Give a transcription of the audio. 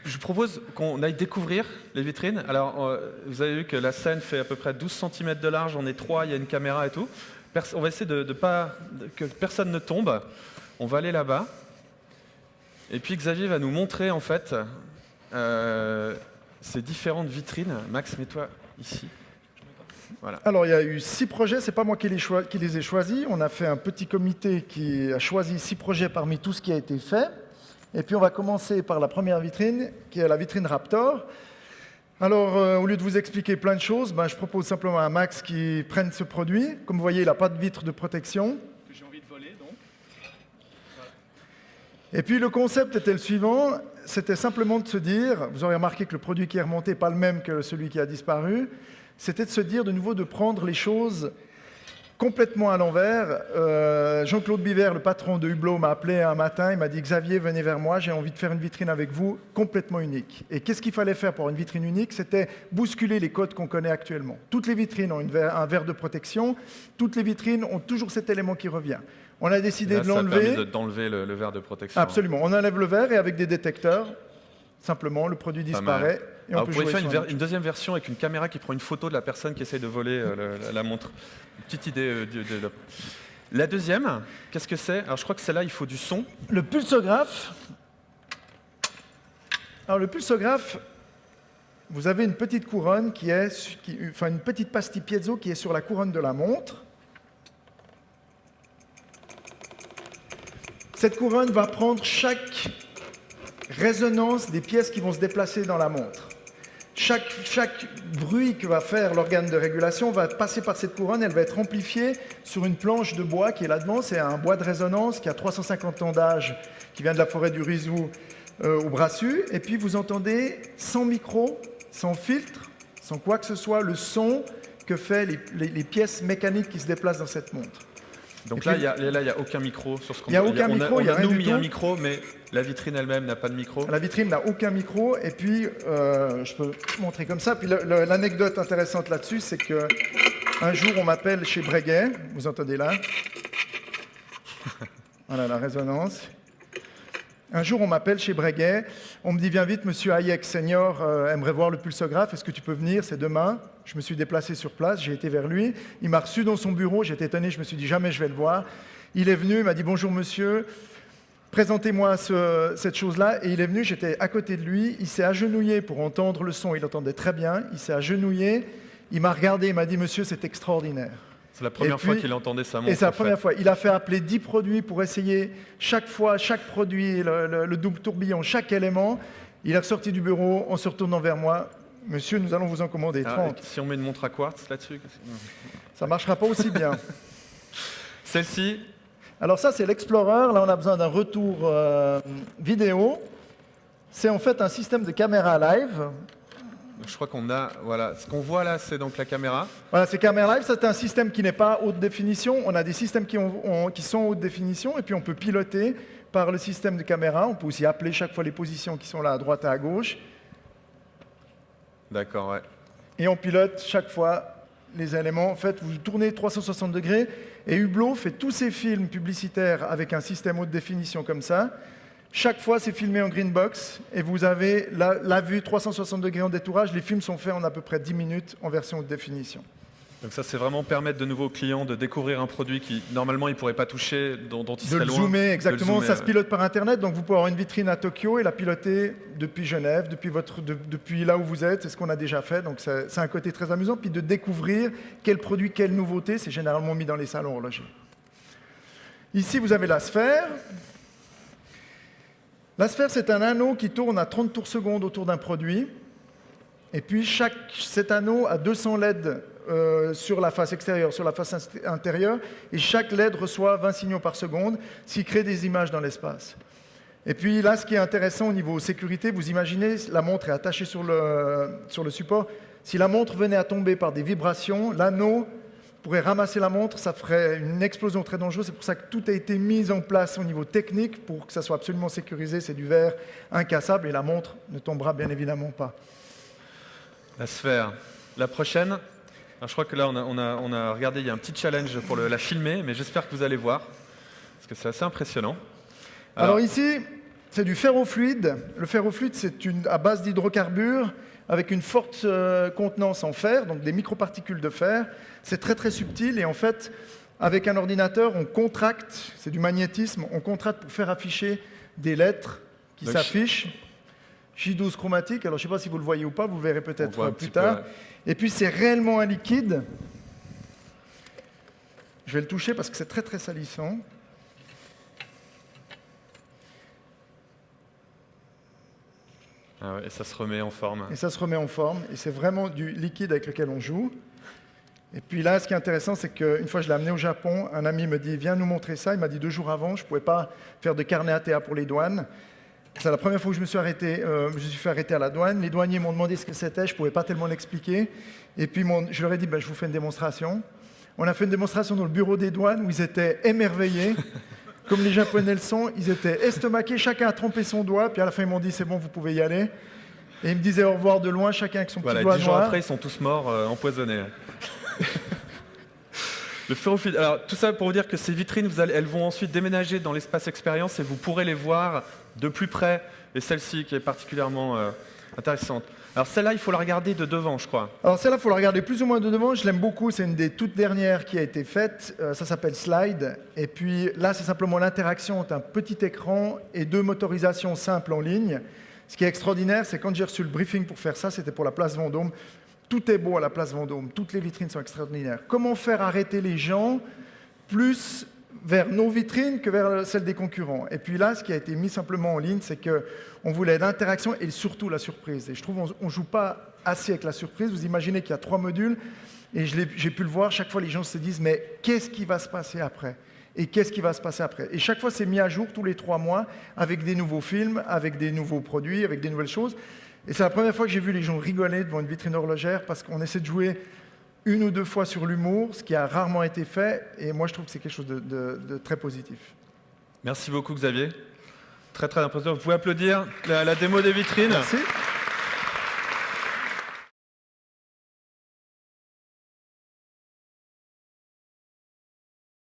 Je vous propose qu'on aille découvrir les vitrines. Alors, vous avez vu que la scène fait à peu près 12 cm de large, on est 3, il y a une caméra et tout. On va essayer que personne ne tombe. On va aller là-bas. Et puis Xavier va nous montrer en fait ces différentes vitrines. Max, mets-toi ici. Voilà. Alors, il y a eu 6 projets, c'est pas moi qui les ai choisis. On a fait un petit comité qui a choisi 6 projets parmi tout ce qui a été fait. Et puis, on va commencer par la première vitrine, qui est la vitrine Raptor. Alors, au lieu de vous expliquer plein de choses, je propose simplement à Max qui prenne ce produit. Comme vous voyez, il n'a pas de vitre de protection. Que j'ai envie de voler, donc. Voilà. Et puis, le concept était le suivant. C'était simplement de se dire, vous aurez remarqué que le produit qui est remonté n'est pas le même que celui qui a disparu. C'était de se dire de nouveau de prendre les choses complètement à l'envers. Jean-Claude Biver, le patron de Hublot, m'a appelé un matin, il m'a dit « Xavier, venez vers moi, j'ai envie de faire une vitrine avec vous complètement unique ». Et qu'est-ce qu'il fallait faire pour une vitrine unique? C'était bousculer les codes qu'on connaît actuellement. Toutes les vitrines ont un verre de protection, toutes les vitrines ont toujours cet élément qui revient. On a décidé de l'enlever. Ça permet d'enlever le verre de protection. Absolument, on enlève le verre et avec des détecteurs, simplement, le produit disparaît. Et on peut vous pouvez jouer faire une deuxième version avec une caméra qui prend une photo de la personne qui essaye de voler la montre. Une petite idée. La deuxième, qu'est-ce que c'est? Alors je crois que celle-là, il faut du son. Le pulsographe. Alors le pulsographe, vous avez une petite couronne une petite pastille piezo qui est sur la couronne de la montre. Cette couronne va prendre chaque résonance des pièces qui vont se déplacer dans la montre. Chaque bruit que va faire l'organe de régulation va passer par cette couronne, elle va être amplifiée sur une planche de bois qui est là-dedans. C'est un bois de résonance qui a 350 ans d'âge, qui vient de la forêt du Rizou au Brassus. Et puis vous entendez sans micro, sans filtre, sans quoi que ce soit, le son que fait les pièces mécaniques qui se déplacent dans cette montre. Donc là, il n'y a aucun micro sur ce qu'on Il n'y a aucun micro, il n'y a rien du tout. On a mis un micro, mais la vitrine elle-même n'a pas de micro. La vitrine n'a aucun micro, et puis je peux montrer comme ça. Puis l'anecdote intéressante là-dessus, c'est qu'un jour, on m'appelle chez Breguet, vous entendez là. Voilà la résonance. Un jour, on m'appelle chez Breguet, on me dit « Viens vite, monsieur Hayek senior aimerait voir le pulsographe, est-ce que tu peux venir? C'est demain ». Je me suis déplacé sur place, j'ai été vers lui. Il m'a reçu dans son bureau, j'étais étonné, je me suis dit « Jamais je vais le voir ». Il est venu, il m'a dit « Bonjour monsieur, présentez-moi cette chose-là ». Et il est venu, j'étais à côté de lui, il s'est agenouillé pour entendre le son, il entendait très bien, il s'est agenouillé, il m'a regardé, il m'a dit « Monsieur, c'est extraordinaire ». C'est la première fois qu'il entendait sa montre. Et c'est la première fois. Il a fait appeler 10 produits pour essayer chaque fois, chaque produit, le double tourbillon, chaque élément. Il est ressorti du bureau en se retournant vers moi. Monsieur, nous allons vous en commander 30. Si on met une montre à quartz là-dessus? Ça ne marchera pas aussi bien. Celle-ci? Alors ça, c'est l'Explorer. Là, on a besoin d'un retour vidéo. C'est en fait un système de caméra live. Donc, je crois qu'on a, voilà, ce qu'on voit là, c'est donc la caméra. Voilà, c'est caméra live, c'est un système qui n'est pas haute définition. On a des systèmes qui sont haute définition et puis on peut piloter par le système de caméra. On peut aussi appeler chaque fois les positions qui sont là à droite et à gauche. D'accord, ouais. Et on pilote chaque fois les éléments. En fait, vous tournez 360 degrés et Hublot fait tous ses films publicitaires avec un système haute définition comme ça. Chaque fois, c'est filmé en green box et vous avez la vue 360 degrés en détourage. Les films sont faits en à peu près 10 minutes en version haute définition. Donc ça, c'est vraiment permettre de nouveaux clients de découvrir un produit qui, normalement, ils ne pourraient pas toucher, dont ils seraient loin. De le zoomer, exactement. Ça se pilote par Internet, donc vous pouvez avoir une vitrine à Tokyo et la piloter depuis Genève, depuis là où vous êtes. C'est ce qu'on a déjà fait, donc c'est un côté très amusant. Puis de découvrir quel produit, quelle nouveauté, c'est généralement mis dans les salons horlogers. Ici, vous avez la sphère. La sphère, c'est un anneau qui tourne à 30 tours secondes autour d'un produit. Et puis, cet anneau a 200 LED sur la face extérieure, sur la face intérieure. Et chaque LED reçoit 20 signaux par seconde, ce qui crée des images dans l'espace. Et puis là, ce qui est intéressant au niveau sécurité, vous imaginez, la montre est attachée sur le support. Si la montre venait à tomber par des vibrations, l'anneau pourrait ramasser la montre, ça ferait une explosion très dangereuse. C'est pour ça que tout a été mis en place au niveau technique pour que ça soit absolument sécurisé. C'est du verre incassable et la montre ne tombera bien évidemment pas. La sphère. La prochaine? Alors, je crois que là, on a regardé, il y a un petit challenge pour la filmer, mais j'espère que vous allez voir, parce que c'est assez impressionnant. Alors ici, c'est du ferrofluide. Le ferrofluide, c'est à base d'hydrocarbures avec une forte contenance en fer, donc des microparticules de fer. C'est très très subtil et en fait, avec un ordinateur, on contracte, c'est du magnétisme, on contracte pour faire afficher des lettres qui s'affichent. J12 chromatique, alors je ne sais pas si vous le voyez ou pas, vous le verrez peut-être plus tard. Et puis c'est réellement un liquide. Je vais le toucher parce que c'est très très salissant. Ah ouais, et ça se remet en forme. Et ça se remet en forme, et c'est vraiment du liquide avec lequel on joue. Et puis là, ce qui est intéressant, c'est qu'une fois je l'ai amené au Japon, un ami me dit « Viens nous montrer ça ». Il m'a dit 2 jours avant, je ne pouvais pas faire de carnet ATA pour les douanes. C'est la première fois que je me suis fait arrêter à la douane. Les douaniers m'ont demandé ce que c'était, je ne pouvais pas tellement l'expliquer. Et puis je leur ai dit je vous fais une démonstration. On a fait une démonstration dans le bureau des douanes où ils étaient émerveillés. Comme les Japonais le sont, ils étaient estomaqués, chacun a trempé son doigt, puis à la fin ils m'ont dit c'est bon, vous pouvez y aller. Et ils me disaient au revoir de loin, chacun avec son petit doigt 10 jours noir. après, ils sont tous morts, empoisonnés. Le ferrofluide. Alors, tout ça pour vous dire que ces vitrines, elles vont ensuite déménager dans l'espace expérience et vous pourrez les voir de plus près. Et celle-ci qui est particulièrement intéressante. Alors celle-là, il faut la regarder de devant, je crois. Alors celle-là, il faut la regarder plus ou moins de devant. Je l'aime beaucoup, c'est une des toutes dernières qui a été faite. Ça s'appelle Slide. Et puis là, c'est simplement l'interaction entre un petit écran et 2 motorisations simples en ligne. Ce qui est extraordinaire, c'est quand j'ai reçu le briefing pour faire ça, c'était pour la place Vendôme. Tout est beau à la place Vendôme, toutes les vitrines sont extraordinaires. Comment faire arrêter les gens plus vers nos vitrines que vers celles des concurrents? Et puis là, ce qui a été mis simplement en ligne, c'est qu'on voulait l'interaction et surtout la surprise. Et je trouve qu'on ne joue pas assez avec la surprise. Vous imaginez qu'il y a 3 modules, et j'ai pu le voir, chaque fois les gens se disent « mais qu'est-ce qui va se passer après ?» Et qu'est-ce qui va se passer après? Et chaque fois, c'est mis à jour tous les 3 mois avec des nouveaux films, avec des nouveaux produits, avec des nouvelles choses. Et c'est la première fois que j'ai vu les gens rigoler devant une vitrine horlogère parce qu'on essaie de jouer 1 ou 2 fois sur l'humour, ce qui a rarement été fait. Et moi, je trouve que c'est quelque chose de très positif. Merci beaucoup, Xavier. Très, très impressionnant. Vous pouvez applaudir la démo des vitrines. Merci.